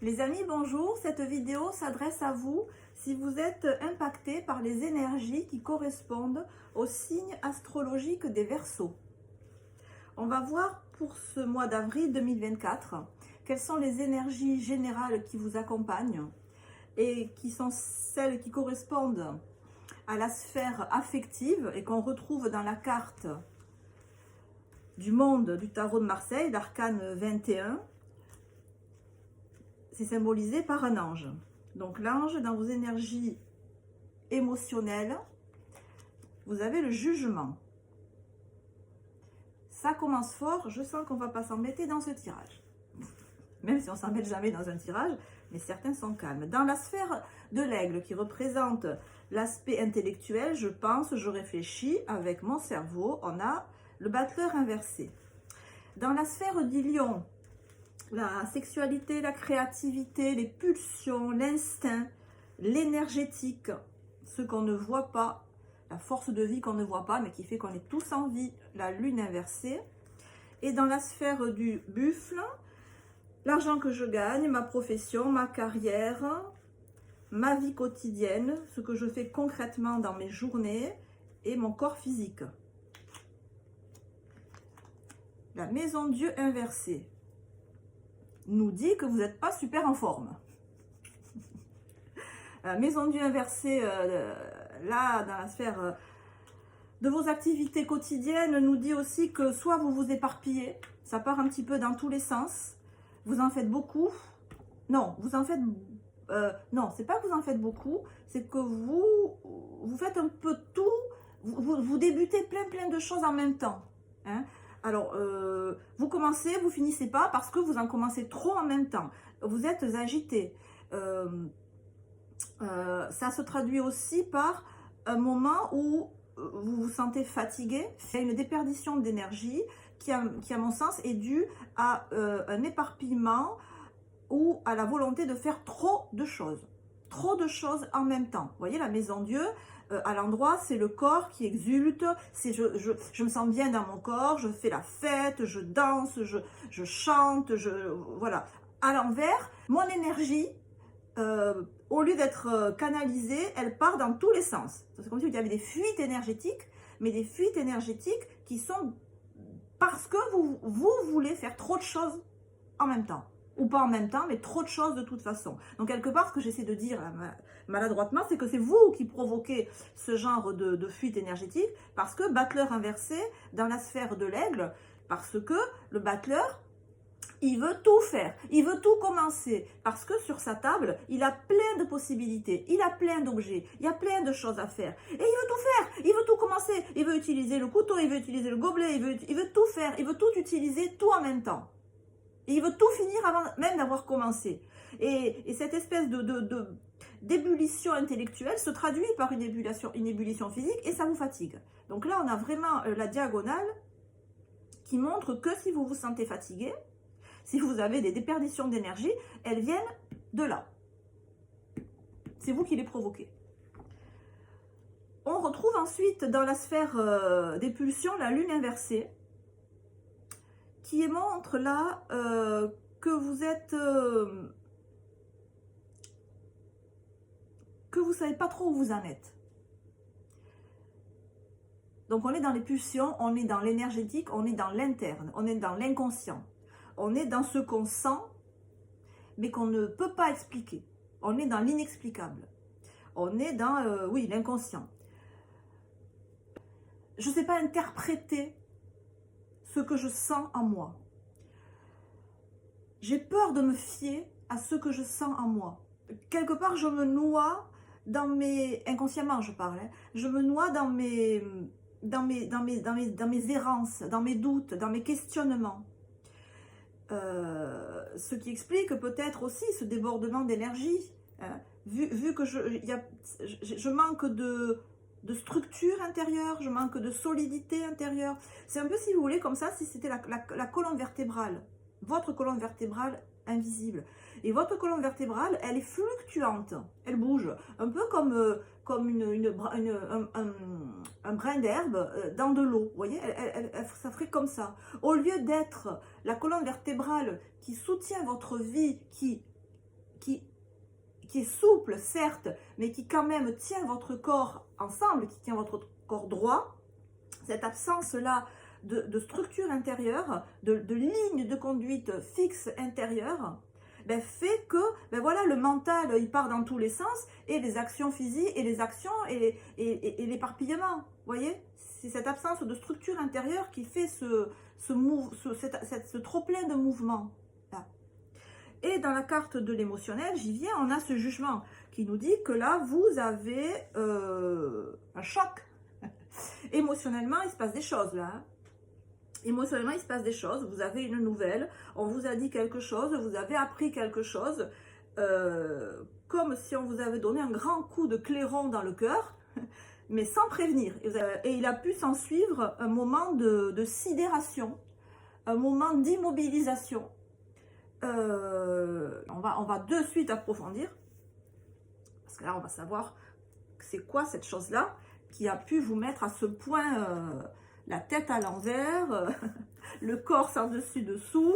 Les amis, bonjour. Cette vidéo s'adresse à vous si vous êtes impacté par les énergies qui correspondent au signe astrologique des Verseaux. On va voir pour ce mois d'avril 2024 quelles sont les énergies générales qui vous accompagnent et qui sont celles qui correspondent à la sphère affective et qu'on retrouve dans la carte du monde du tarot de Marseille, l'arcane 21. C'est symbolisé par un ange. Donc l'ange, dans vos énergies émotionnelles, vous avez le jugement. Ça commence fort, je sens qu'on ne va pas s'embêter dans ce tirage. Même si on ne s'embête jamais dans un tirage, mais certains sont calmes. Dans la sphère de l'aigle, qui représente l'aspect intellectuel, je pense, je réfléchis avec mon cerveau, on a le battleur inversé. Dans la sphère du lion, la sexualité, la créativité, les pulsions, l'instinct, l'énergétique, ce qu'on ne voit pas, la force de vie qu'on ne voit pas, mais qui fait qu'on est tous en vie, la lune inversée. Et dans la sphère du buffle, l'argent que je gagne, ma profession, ma carrière, ma vie quotidienne, ce que je fais concrètement dans mes journées et mon corps physique. La maison Dieu inversée nous dit que vous n'êtes pas super en forme. Maison Dieu inversée, là, dans la sphère de vos activités quotidiennes, nous dit aussi que soit vous vous éparpillez, ça part un petit peu dans tous les sens, vous en faites beaucoup. Non, vous en faites... non, c'est pas que vous en faites beaucoup, c'est que vous faites un peu tout, vous débutez plein de choses en même temps. Hein. Alors, vous commencez, vous finissez pas parce que vous en commencez trop en même temps. Vous êtes agité. Ça se traduit aussi par un moment où vous vous sentez fatigué. C'est une déperdition d'énergie qui, à mon sens, est due à un éparpillement ou à la volonté de faire trop de choses. Trop de choses en même temps. Vous voyez, la maison Dieu, à l'endroit, c'est le corps qui exulte, c'est je me sens bien dans mon corps, je fais la fête, je danse, je chante, voilà. À l'envers, mon énergie, au lieu d'être canalisée, elle part dans tous les sens. C'est comme si il y avait des fuites énergétiques, mais des fuites énergétiques qui sont parce que vous voulez faire trop de choses en même temps. Ou pas en même temps, mais trop de choses de toute façon. Donc quelque part, ce que j'essaie de dire maladroitement, c'est que c'est vous qui provoquez ce genre de fuite énergétique, parce que battleur inversé dans la sphère de l'aigle, parce que le battleur, il veut tout faire, il veut tout commencer, parce que sur sa table, il a plein de possibilités, il a plein d'objets, il y a plein de choses à faire. Et il veut tout faire, il veut tout commencer, il veut utiliser le couteau, il veut utiliser le gobelet, il veut tout faire, il veut tout utiliser, tout en même temps. Et il veut tout finir avant même d'avoir commencé. Et cette espèce d'ébullition intellectuelle se traduit par une ébullition physique et ça vous fatigue. Donc là, on a vraiment la diagonale qui montre que si vous vous sentez fatigué, si vous avez des déperditions d'énergie, elles viennent de là. C'est vous qui les provoquez. On retrouve ensuite dans la sphère des pulsions la lune inversée, qui montre là que vous êtes... que vous ne savez pas trop où vous en êtes. Donc on est dans les pulsions, on est dans l'énergétique, on est dans l'interne, on est dans l'inconscient. On est dans ce qu'on sent, mais qu'on ne peut pas expliquer. On est dans l'inexplicable. On est dans, oui, l'inconscient. Je ne sais pas interpréter ce que je sens en moi. J'ai peur de me fier à ce que je sens en moi. Quelque part, je me noie dans mes... Inconsciemment, je parle. Hein, je me noie dans mes errances, dans mes doutes, dans mes questionnements. Ce qui explique peut-être aussi ce débordement d'énergie. Hein, vu que je manque de structure intérieure, je manque de solidité intérieure. C'est un peu, si vous voulez, comme ça, si c'était la colonne vertébrale, votre colonne vertébrale invisible. Et votre colonne vertébrale, elle est fluctuante, elle bouge, un peu comme un brin d'herbe dans de l'eau. Vous voyez, ça ferait comme ça. Au lieu d'être la colonne vertébrale qui soutient votre vie, qui qui est souple, certes, mais qui quand même tient votre corps ensemble, qui tient votre corps droit, cette absence-là de structure intérieure, de ligne de conduite fixe intérieure, ben, fait que ben voilà, le mental il part dans tous les sens et les actions physiques et les actions et l'éparpillement. Vous voyez, c'est cette absence de structure intérieure qui fait ce trop plein de mouvements. Là. Et dans la carte de l'émotionnel, j'y viens, on a ce jugement qui nous dit que là, vous avez un choc. Émotionnellement, il se passe des choses là. Hein. Émotionnellement, il se passe des choses. Vous avez une nouvelle, on vous a dit quelque chose, vous avez appris quelque chose, comme si on vous avait donné un grand coup de clairon dans le cœur, mais sans prévenir. Et il a pu s'en suivre un moment de sidération, un moment d'immobilisation. On va de suite approfondir, parce que là, on va savoir c'est quoi cette chose-là qui a pu vous mettre à ce point la tête à l'envers, le corps sans dessus-dessous.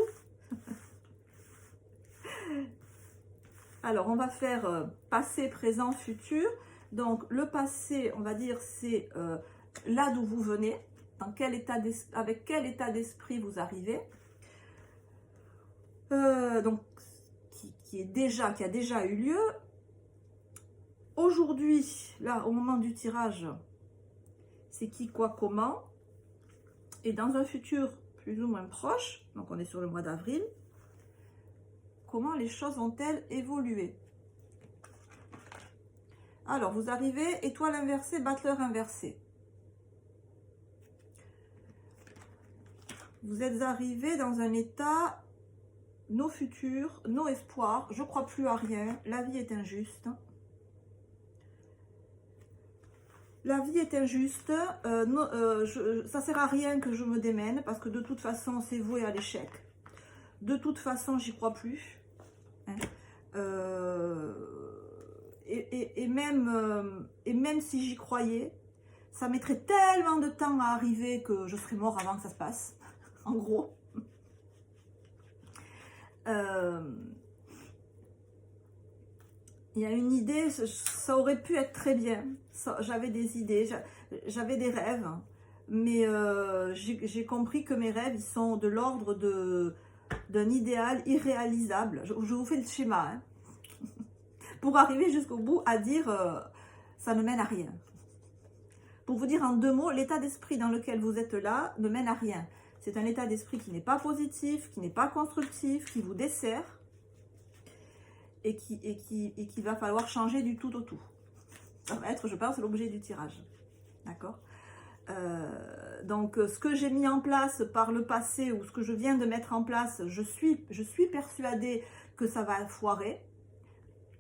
Alors, on va faire passé, présent, futur. Donc, le passé, on va dire, c'est là d'où vous venez, avec quel état d'esprit vous arrivez. Donc, qui a déjà eu lieu. Aujourd'hui, là, au moment du tirage, c'est qui, quoi, comment. Et dans un futur plus ou moins proche, donc on est sur le mois d'avril, comment les choses vont-elles évoluer? Alors, vous arrivez, étoile inversée, battleur inversé. Vous êtes arrivé dans un état, nos futurs, nos espoirs, je ne crois plus à rien, la vie est injuste. La vie est injuste, ça ne sert à rien que je me démène, parce que de toute façon, c'est voué à l'échec. De toute façon, j'y crois plus. Hein. Et même si j'y croyais, ça mettrait tellement de temps à arriver que je serais mort avant que ça se passe, en gros. Il y a une idée, ça aurait pu être très bien. J'avais des idées, j'avais des rêves, mais j'ai compris que mes rêves, ils sont de l'ordre d'un idéal irréalisable. Je vous fais le schéma, hein, pour arriver jusqu'au bout à dire ça ne mène à rien. Pour vous dire en 2 mots, l'état d'esprit dans lequel vous êtes là ne mène à rien. C'est un état d'esprit qui n'est pas positif, qui n'est pas constructif, qui vous dessert. Et qui va falloir changer du tout au tout. Ça va être, je pense, l'objet du tirage. D'accord ? Donc, ce que j'ai mis en place par le passé, ou ce que je viens de mettre en place, je suis persuadée que ça va foirer.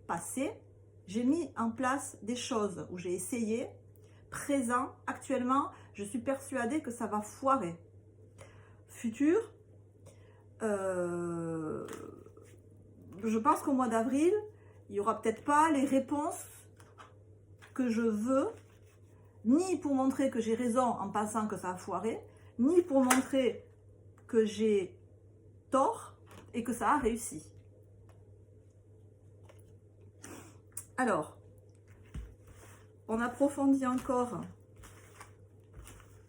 Passé, j'ai mis en place des choses où j'ai essayé. Présent, actuellement, je suis persuadée que ça va foirer. Futur, je pense qu'au mois d'avril, il n'y aura peut-être pas les réponses que je veux, ni pour montrer que j'ai raison en pensant que ça a foiré, ni pour montrer que j'ai tort et que ça a réussi. Alors, on approfondit encore.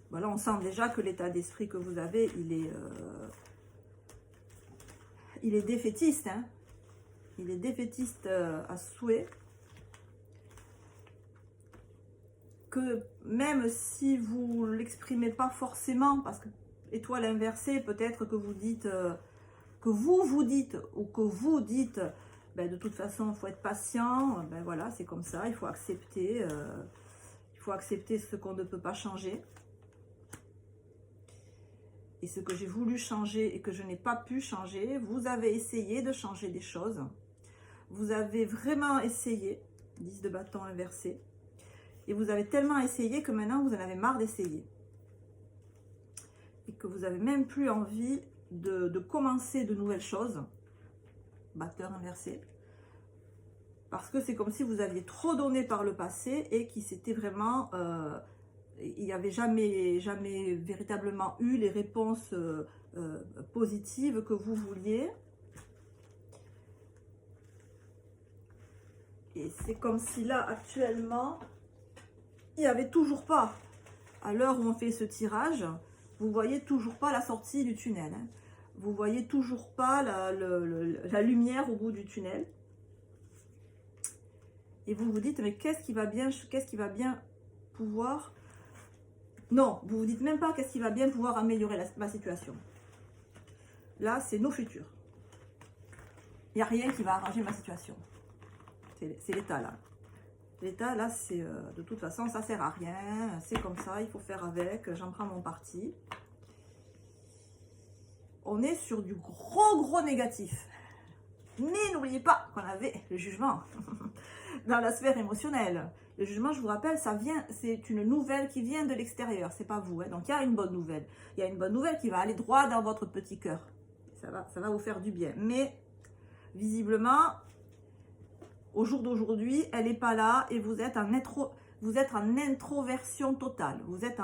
Voilà, on sent déjà que l'état d'esprit que vous avez, il est défaitiste, hein. Il est défaitiste à souhait. Que même si vous ne l'exprimez pas forcément, parce que étoile inversée, peut-être que vous dites, ou que vous dites, ben, de toute façon, il faut être patient, ben voilà, c'est comme ça, il faut accepter ce qu'on ne peut pas changer. Et ce que j'ai voulu changer et que je n'ai pas pu changer, vous avez essayé de changer des choses. Vous avez vraiment essayé, 10 de bâton inversé, et vous avez tellement essayé que maintenant vous en avez marre d'essayer. Et que vous n'avez même plus envie de commencer de nouvelles choses, batteur inversé, parce que c'est comme si vous aviez trop donné par le passé et qu'il s'était vraiment, il n'y avait jamais véritablement eu les réponses positives que vous vouliez. Et c'est comme si là, actuellement, il n'y avait toujours pas, à l'heure où on fait ce tirage, vous voyez toujours pas la sortie du tunnel. Hein. Vous voyez toujours pas la lumière au bout du tunnel. Et vous vous dites, mais qu'est-ce qui va bien pouvoir... Non, vous vous dites même pas qu'est-ce qui va bien pouvoir améliorer ma situation. Là, c'est nos futurs. Il n'y a rien qui va arranger ma situation. C'est l'état là. L'état là, c'est de toute façon, ça sert à rien. C'est comme ça, il faut faire avec. J'en prends mon parti. On est sur du gros négatif. Mais n'oubliez pas qu'on avait le jugement dans la sphère émotionnelle. Le jugement, je vous rappelle, c'est une nouvelle qui vient de l'extérieur, c'est pas vous. Hein. Donc il y a une bonne nouvelle. Il y a une bonne nouvelle qui va aller droit dans votre petit cœur. Ça va vous faire du bien. Mais visiblement, au jour d'aujourd'hui, elle n'est pas là et vous êtes en introversion totale. Vous êtes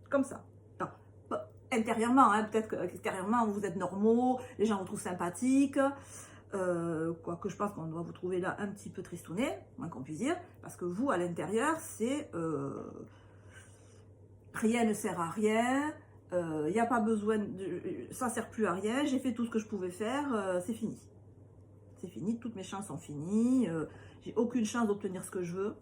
comme ça. Intérieurement, hein, peut-être qu'extérieurement, vous êtes normaux, les gens vous trouvent sympathiques. Quoique je pense qu'on doit vous trouver là un petit peu tristouné, moins qu'on puisse dire, parce que vous, à l'intérieur, c'est rien ne sert à rien, il n'y a pas besoin, ça ne sert plus à rien, j'ai fait tout ce que je pouvais faire, c'est fini. C'est fini, toutes mes chances sont finies, j'ai aucune chance d'obtenir ce que je veux.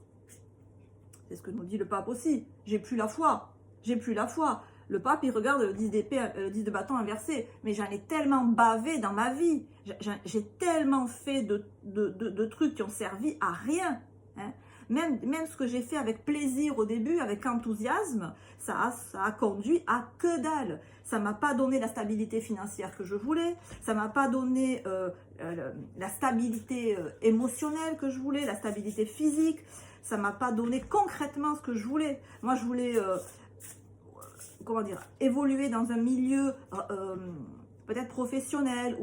C'est ce que nous dit le pape aussi, j'ai plus la foi, j'ai plus la foi. Le pape, il regarde le 10 d'épée, le 10 de bâton inversé. Mais j'en ai tellement bavé dans ma vie. J'ai tellement fait de trucs qui ont servi à rien. Hein. Même ce que j'ai fait avec plaisir au début, avec enthousiasme, ça a conduit à que dalle. Ça ne m'a pas donné la stabilité financière que je voulais. Ça ne m'a pas donné la stabilité émotionnelle que je voulais, la stabilité physique. Ça ne m'a pas donné concrètement ce que je voulais. Moi, je voulais... comment dire, évoluer dans un milieu peut-être professionnel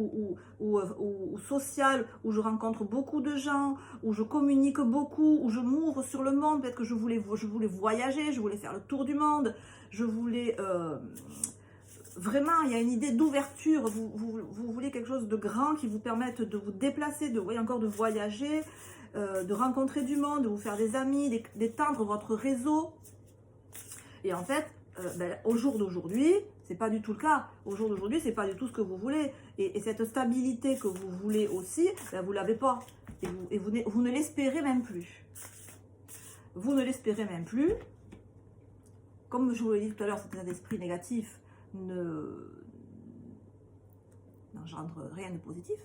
ou social, où je rencontre beaucoup de gens, où je communique beaucoup, où je m'ouvre sur le monde. Peut-être que je voulais voyager, je voulais faire le tour du monde, je voulais... vraiment, il y a une idée d'ouverture, vous voulez quelque chose de grand qui vous permette de vous déplacer, de voyager, de rencontrer du monde, de vous faire des amis, d'étendre votre réseau. Et en fait, au jour d'aujourd'hui, c'est pas du tout le cas. Au jour d'aujourd'hui, c'est pas du tout ce que vous voulez. Et cette stabilité que vous voulez aussi, vous l'avez pas. Et vous ne l'espérez même plus. Vous ne l'espérez même plus. Comme je vous l'ai dit tout à l'heure, cet esprit négatif n'engendre rien de positif.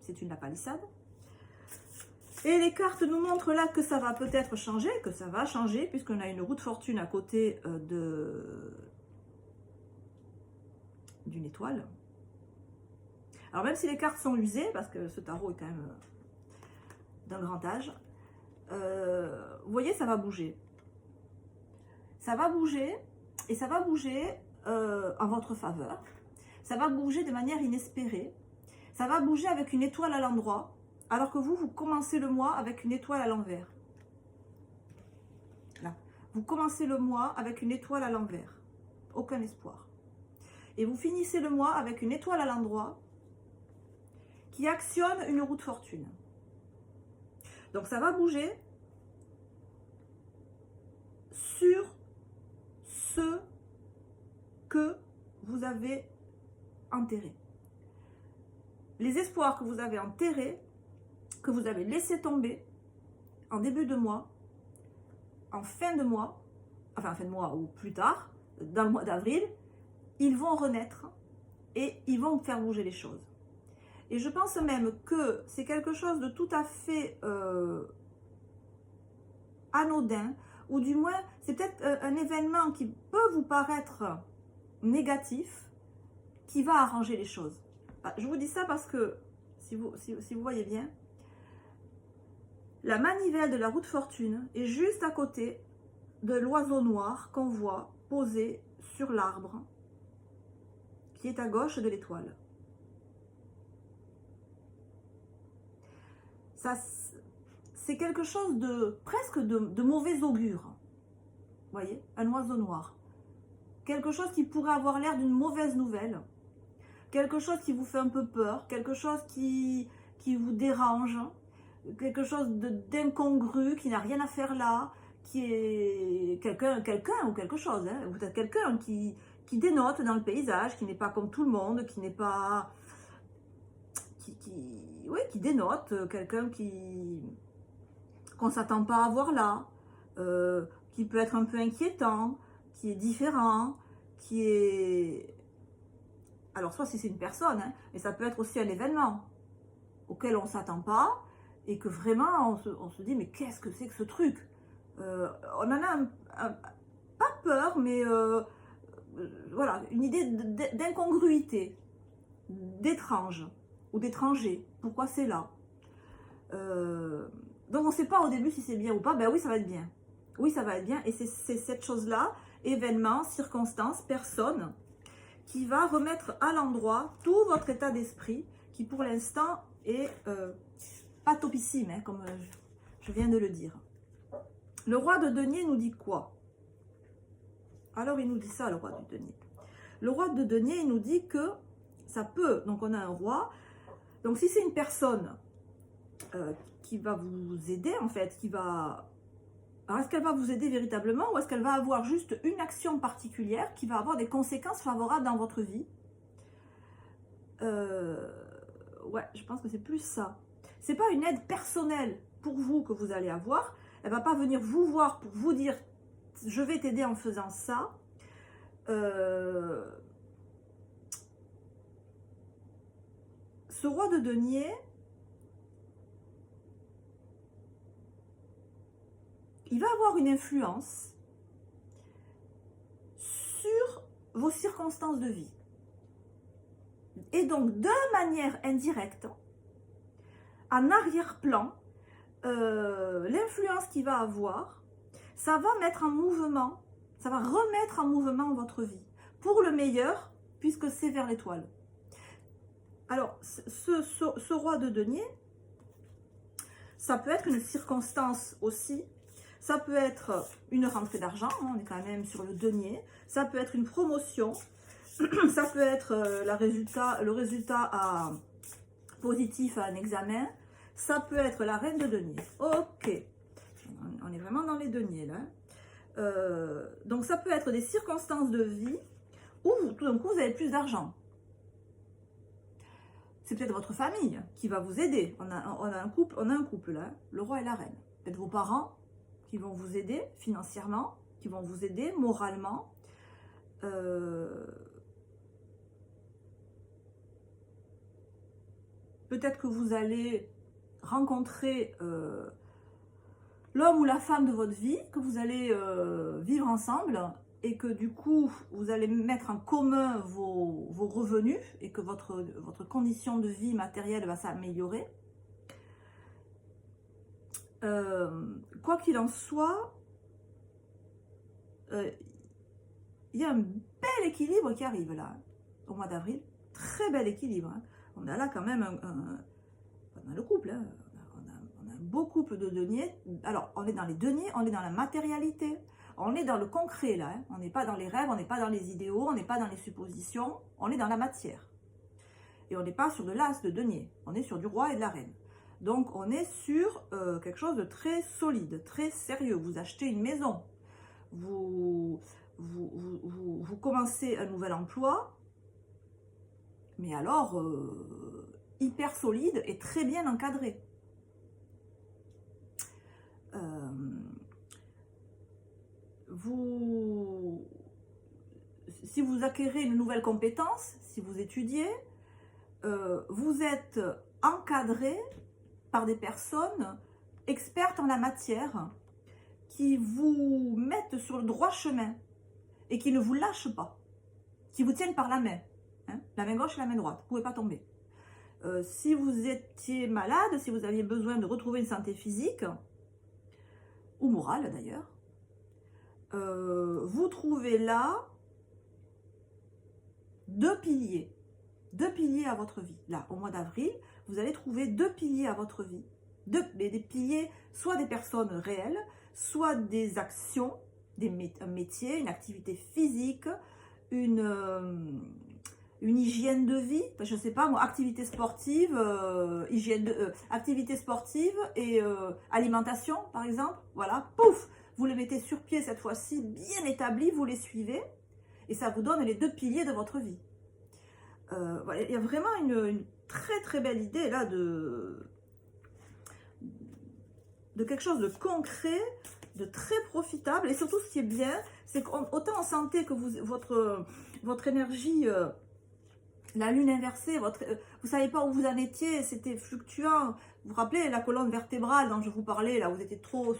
C'est une lapalissade. Et les cartes nous montrent là que ça va peut-être changer, que ça va changer, puisqu'on a une roue de fortune à côté d'une étoile. Alors même si les cartes sont usées, parce que ce tarot est quand même d'un grand âge, vous voyez, ça va bouger. Ça va bouger, et ça va bouger en votre faveur. Ça va bouger de manière inespérée. Ça va bouger avec une étoile à l'endroit. Alors que vous commencez le mois avec une étoile à l'envers. Là. Vous commencez le mois avec une étoile à l'envers. Aucun espoir. Et vous finissez le mois avec une étoile à l'endroit qui actionne une roue de fortune. Donc ça va bouger sur ce que vous avez enterré. Les espoirs que vous avez enterrés, que vous avez laissé tomber en début de mois, en fin de mois, enfin en fin de mois ou plus tard, dans le mois d'avril, ils vont renaître et ils vont faire bouger les choses. Et je pense même que c'est quelque chose de tout à fait anodin, ou du moins c'est peut-être un événement qui peut vous paraître négatif, qui va arranger les choses. Je vous dis ça parce que, si vous voyez bien, la manivelle de la roue de fortune est juste à côté de l'oiseau noir qu'on voit posé sur l'arbre qui est à gauche de l'étoile. Ça, c'est quelque chose de presque de mauvais augure. Vous voyez, un oiseau noir. Quelque chose qui pourrait avoir l'air d'une mauvaise nouvelle. Quelque chose qui vous fait un peu peur. Quelque chose qui vous dérange. quelque chose d'incongru, qui n'a rien à faire là, qui est quelqu'un ou quelque chose, hein. Vous êtes quelqu'un qui dénote dans le paysage, qui n'est pas comme tout le monde, qui n'est pas... Oui, qui dénote, quelqu'un qu'on ne s'attend pas à voir là, qui peut être un peu inquiétant, qui est différent, qui est... Alors, soit si c'est une personne, hein, mais ça peut être aussi un événement auquel on ne s'attend pas, et que vraiment, on se dit, mais qu'est-ce que c'est que ce truc? On en a pas peur, mais voilà, une idée d'incongruité, d'étrange, ou d'étranger. Pourquoi c'est là? Donc on ne sait pas au début si c'est bien ou pas. Ben oui, ça va être bien. Oui, ça va être bien. Et c'est cette chose-là, événement, circonstance, personne, qui va remettre à l'endroit tout votre état d'esprit, qui pour l'instant est pas topissime, hein, comme je viens de le dire. Le roi de denier nous dit quoi? Alors il nous dit ça, le roi du denier. Le roi de denier, il nous dit que ça peut, donc on a un roi, donc si c'est une personne qui va vous aider, en fait, qui va... Alors est-ce qu'elle va vous aider véritablement, ou est-ce qu'elle va avoir juste une action particulière qui va avoir des conséquences favorables dans votre vie? Ouais, je pense que c'est plus ça. C'est pas une aide personnelle pour vous que vous allez avoir. Elle va pas venir vous voir pour vous dire je vais t'aider en faisant ça. Ce roi de denier, il va avoir une influence sur vos circonstances de vie. Et donc, de manière indirecte, en arrière-plan, l'influence qu'il va avoir, ça va mettre en mouvement, ça va remettre en mouvement votre vie, pour le meilleur, puisque c'est vers l'étoile. Alors, ce roi de denier, ça peut être une circonstance aussi, ça peut être une rentrée d'argent, on est quand même sur le denier, ça peut être une promotion, ça peut être le résultat positif à un examen, ça peut être la reine de denier. Ok, on est vraiment dans les deniers là. Donc ça peut être des circonstances de vie où tout d'un coup vous avez plus d'argent. C'est peut-être votre famille qui va vous aider. On a un couple là, le roi et la reine. Peut-être vos parents qui vont vous aider financièrement, qui vont vous aider moralement. Peut-être que vous allez rencontrer l'homme ou la femme de votre vie, que vous allez vivre ensemble, et que du coup, vous allez mettre en commun vos revenus, et que votre condition de vie matérielle va s'améliorer. Quoi qu'il en soit, il y a un bel équilibre qui arrive là, au mois d'avril. Très bel équilibre. Hein. On a là quand même on a le couple, hein. On a un beau couple de deniers. Alors, on est dans les deniers, on est dans la matérialité. On est dans le concret là. Hein. On n'est pas dans les rêves, on n'est pas dans les idéaux, on n'est pas dans les suppositions. On est dans la matière. Et on n'est pas sur de l'as de denier. On est sur du roi et de la reine. Donc, on est sur quelque chose de très solide, très sérieux. Vous achetez une maison. Vous commencez un nouvel emploi. Mais alors, hyper solide et très bien encadré. Si vous acquérez une nouvelle compétence, si vous étudiez, vous êtes encadré par des personnes expertes en la matière qui vous mettent sur le droit chemin et qui ne vous lâchent pas, qui vous tiennent par la main. Hein, la main gauche et la main droite, vous ne pouvez pas tomber. Si vous étiez malade, si vous aviez besoin de retrouver une santé physique, ou morale d'ailleurs, vous trouvez là deux piliers à votre vie. Là, au mois d'avril, vous allez trouver deux piliers à votre vie. Des piliers, soit des personnes réelles, soit des actions, un métier, une activité physique, une une hygiène de vie, je ne sais pas moi, activité sportive, activité sportive et alimentation par exemple, voilà, pouf, vous les mettez sur pied cette fois-ci, bien établis, vous les suivez, et ça vous donne les 2 piliers de votre vie. Voilà, il y a vraiment une très très belle idée là de quelque chose de concret, de très profitable, et surtout ce qui est bien, c'est qu'autant en santé que votre énergie, la lune inversée, vous ne savez pas où vous en étiez, c'était fluctuant. Vous vous rappelez la colonne vertébrale dont je vous parlais, là, vous étiez trop,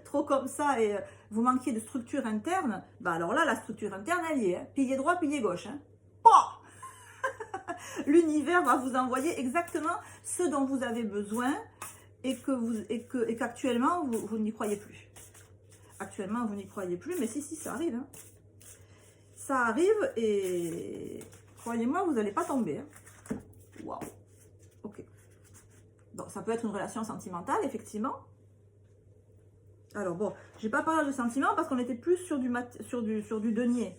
trop comme ça et vous manquiez de structure interne. Bah alors là, la structure interne, elle y est. Hein. Pilier droit, pilier gauche. Hein. L'univers va vous envoyer exactement ce dont vous avez besoin et qu'actuellement, vous n'y croyez plus. Actuellement, vous n'y croyez plus, mais si, ça arrive. Hein. Ça arrive et croyez-moi, vous n'allez pas tomber. Hein. Waouh. Ok. Donc, ça peut être une relation sentimentale, effectivement. Alors, bon, je n'ai pas parlé de sentiments parce qu'on était plus sur du denier.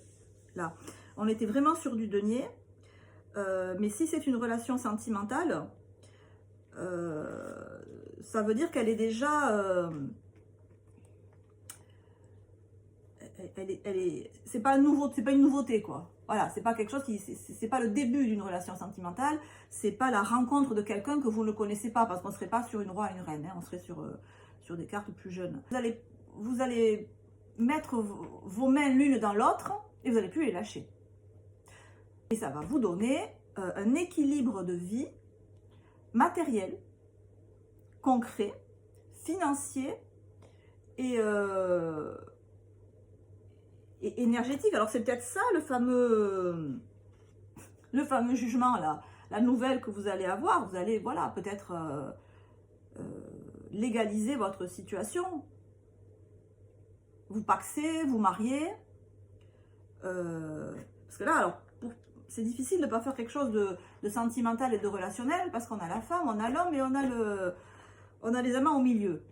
Là, on était vraiment sur du denier. Mais si c'est une relation sentimentale, ça veut dire qu'elle est déjà... c'est pas une nouveauté, quoi. Voilà, c'est pas quelque chose c'est pas le début d'une relation sentimentale, c'est pas la rencontre de quelqu'un que vous ne connaissez pas, parce qu'on serait pas sur une roi et une reine, hein, on serait sur des cartes plus jeunes. Vous allez mettre vos mains l'une dans l'autre et vous n'allez plus les lâcher. Et ça va vous donner un équilibre de vie matériel, concret, financier et énergétique. Alors c'est peut-être ça le fameux jugement, la nouvelle que vous allez avoir. Vous allez, voilà, peut-être légaliser votre situation. Vous paxer, vous marier. Parce que là, alors, c'est difficile de ne pas faire quelque chose de sentimental et de relationnel, parce qu'on a la femme, on a l'homme et on a les amants au milieu.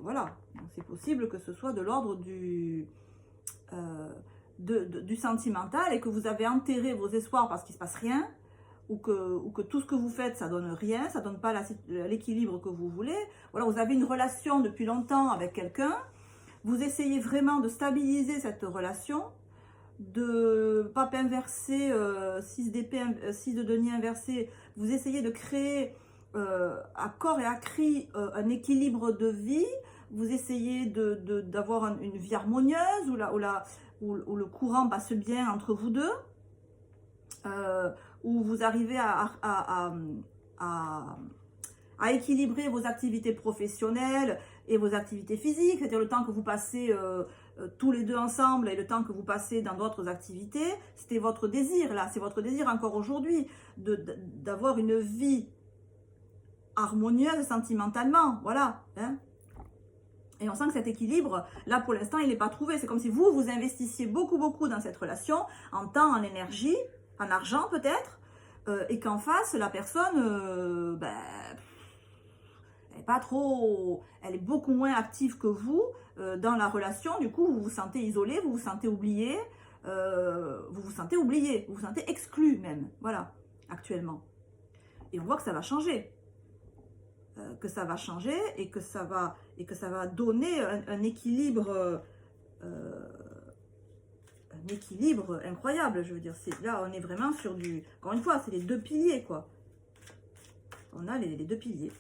Voilà, c'est possible que ce soit de l'ordre du sentimental et que vous avez enterré vos espoirs parce qu'il ne se passe rien, ou que tout ce que vous faites, ça donne rien, ça ne donne pas l'équilibre que vous voulez. Voilà, vous avez une relation depuis longtemps avec quelqu'un, vous essayez vraiment de stabiliser cette relation, de pape inversé, 6 d'épée, 6 de denier inversé, vous essayez de créer à corps et à cri un équilibre de vie, vous essayez d'avoir une vie harmonieuse où le courant passe bien entre vous deux, où vous arrivez à équilibrer vos activités professionnelles et vos activités physiques, c'est-à-dire le temps que vous passez tous les deux ensemble et le temps que vous passez dans d'autres activités. C'était votre désir là, c'est votre désir encore aujourd'hui d'avoir une vie harmonieuse sentimentalement, voilà. Hein. Et on sent que cet équilibre, là pour l'instant, il n'est pas trouvé. C'est comme si vous investissiez beaucoup dans cette relation, en temps, en énergie, en argent peut-être, et qu'en face, la personne, elle est pas trop, elle est beaucoup moins active que vous dans la relation. Du coup, vous vous sentez isolé, vous vous sentez oublié, vous vous sentez exclu même, voilà, actuellement. Et on voit que ça va changer. Et que ça va donner un équilibre incroyable, je veux dire. Là, on est vraiment sur encore une fois, c'est les 2 piliers, quoi. On a les 2 piliers.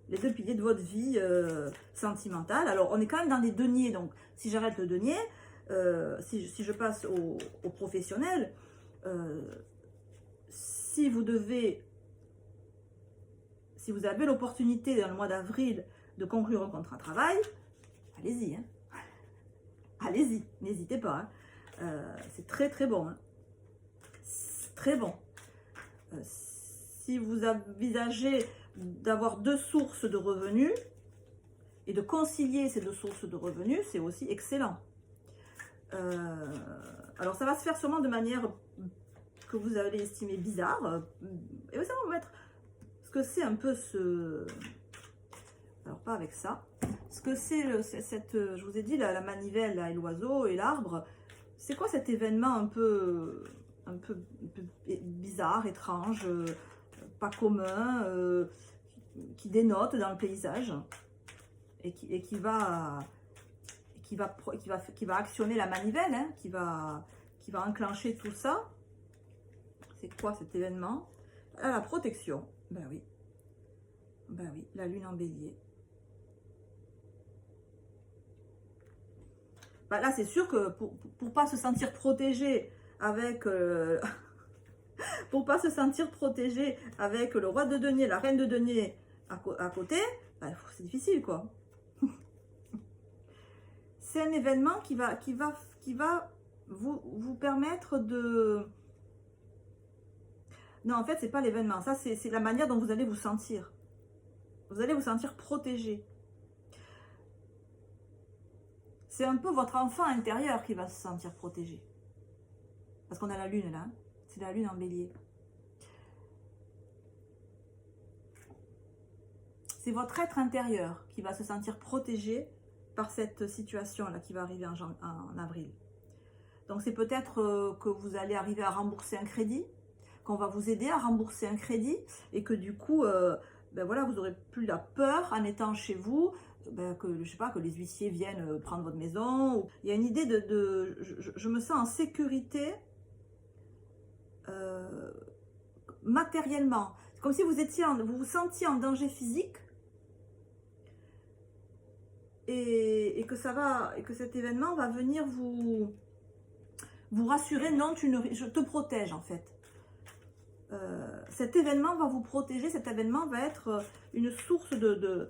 Les 2 piliers de votre vie sentimentale. Alors, on est quand même dans des deniers, donc si j'arrête le denier, si je passe au professionnel, si vous avez l'opportunité dans le mois d'avril de conclure un contrat de travail, allez-y. Hein. Allez-y, n'hésitez pas. Hein. C'est très très bon. Hein. Très bon. Si vous envisagez d'avoir 2 sources de revenus et de concilier ces 2 sources de revenus, c'est aussi excellent. Alors ça va se faire sûrement de manière que vous allez estimer bizarre. Et ça va vous mettre... Ce que c'est un peu alors pas avec ça, ce que c'est je vous ai dit la manivelle là, et l'oiseau et l'arbre, C'est quoi cet événement un peu bizarre, étrange, pas commun, qui dénote dans le paysage et qui va actionner la manivelle, hein, qui va enclencher tout ça? C'est quoi cet événement? Ah, la protection. Ben oui, la lune en bélier. Ben là, c'est sûr que pour pas se sentir protégé avec pour pas se sentir protégé avec le roi de denier, la reine de denier à côté, ben, c'est difficile, quoi. C'est un événement qui va vous permettre de... Non, en fait, c'est pas l'événement. Ça, c'est la manière dont vous allez vous sentir. Vous allez vous sentir protégé. C'est un peu votre enfant intérieur qui va se sentir protégé. Parce qu'on a la lune là. C'est la lune en bélier. C'est votre être intérieur qui va se sentir protégé par cette situation-là qui va arriver en avril. Donc c'est peut-être que vous allez arriver à rembourser un crédit, qu'on va vous aider à rembourser un crédit, et que du coup, ben voilà, vous n'aurez plus la peur en étant chez vous, ben que, je sais pas, que les huissiers viennent prendre votre maison. Il y a une idée je me sens en sécurité matériellement. C'est comme si vous vous sentiez en danger physique, et que cet événement va venir vous rassurer. Non, je te protège en fait. Cet événement va vous protéger, cet événement va être une source de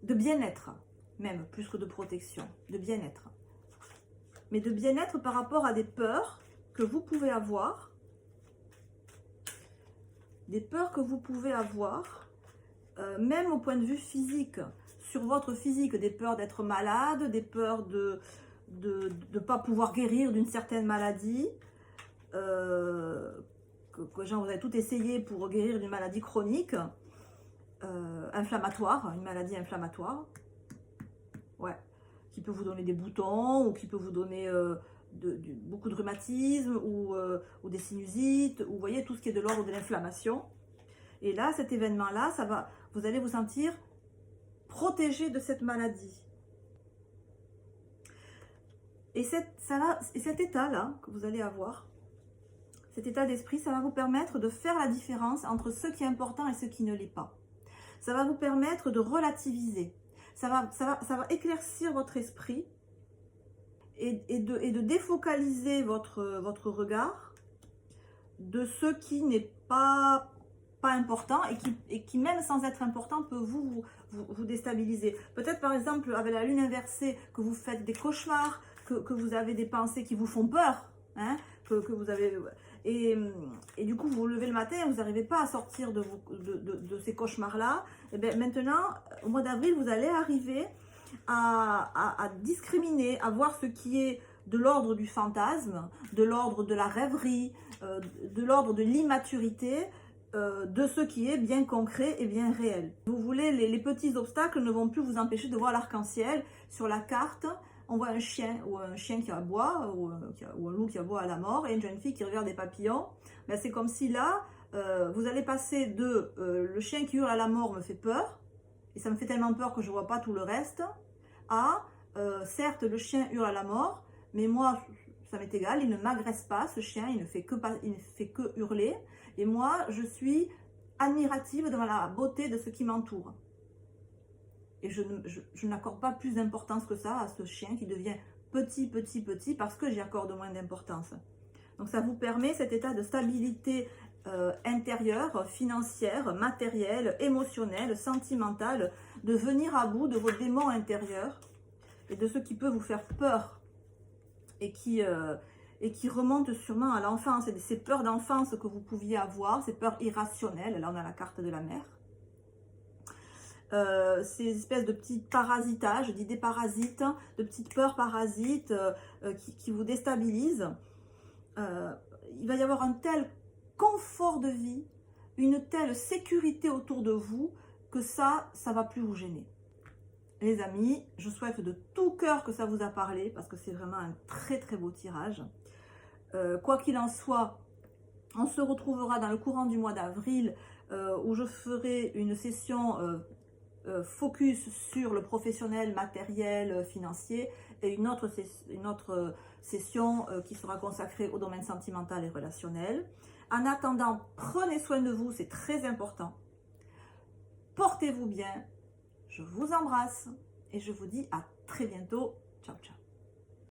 bien-être, même plus que de protection, de bien-être. Mais de bien-être par rapport à des peurs que vous pouvez avoir, même au point de vue physique, sur votre physique, des peurs d'être malade, des peurs de ne pas pouvoir guérir d'une certaine maladie, que genre vous avez tout essayé pour guérir d'une maladie chronique, inflammatoire, une maladie inflammatoire, ouais, qui peut vous donner des boutons, ou qui peut vous donner beaucoup de rhumatisme, ou des sinusites, ou vous voyez, tout ce qui est de l'ordre de l'inflammation. Et là, cet événement-là, vous allez vous sentir protégé de cette maladie. Et cet état-là que vous allez avoir, cet état d'esprit, ça va vous permettre de faire la différence entre ce qui est important et ce qui ne l'est pas. Ça va vous permettre de relativiser. Ça va éclaircir votre esprit et de défocaliser votre regard de ce qui n'est pas important, et qui même sans être important peut vous déstabiliser. Peut-être par exemple avec la lune inversée, que vous faites des cauchemars, que vous avez des pensées qui vous font peur, hein, que vous avez... Et du coup, vous vous levez le matin et vous n'arrivez pas à sortir de ces cauchemars-là. Et bien maintenant, au mois d'avril, vous allez arriver à discriminer, à voir ce qui est de l'ordre du fantasme, de l'ordre de la rêverie, de l'ordre de l'immaturité, de ce qui est bien concret et bien réel. Vous voulez, les petits obstacles ne vont plus vous empêcher de voir l'arc-en-ciel. Sur la carte, on voit un chien qui aboie, ou un loup qui aboie à la mort, et une jeune fille qui regarde des papillons. Ben, c'est comme si là, vous allez passer de le chien qui hurle à la mort me fait peur, et ça me fait tellement peur que je ne vois pas tout le reste, à certes le chien hurle à la mort, mais moi ça m'est égal, il ne m'agresse pas, ce chien, il ne fait que hurler, et moi je suis admirative devant la beauté de ce qui m'entoure. Et je n'accorde pas plus d'importance que ça à ce chien qui devient petit, parce que j'y accorde moins d'importance. Donc ça vous permet cet état de stabilité intérieure, financière, matérielle, émotionnelle, sentimentale, de venir à bout de vos démons intérieurs et de ce qui peut vous faire peur et qui remonte sûrement à l'enfance, et ces peurs d'enfance que vous pouviez avoir, ces peurs irrationnelles. Là on a la carte de la mer. Ces espèces de petits parasitages, d'idées parasites, de petites peurs parasites qui vous déstabilisent. Il va y avoir un tel confort de vie, une telle sécurité autour de vous, que ça va plus vous gêner. les amis, je souhaite de tout cœur que ça vous a parlé, parce que c'est vraiment un très très beau tirage. Quoi qu'il en soit, on se retrouvera dans le courant du mois d'avril, où je ferai une session focus sur le professionnel, matériel, financier, et une autre session qui sera consacrée au domaine sentimental et relationnel. En attendant, prenez soin de vous, c'est très important. Portez-vous bien. Je vous embrasse et je vous dis à très bientôt. Ciao, ciao.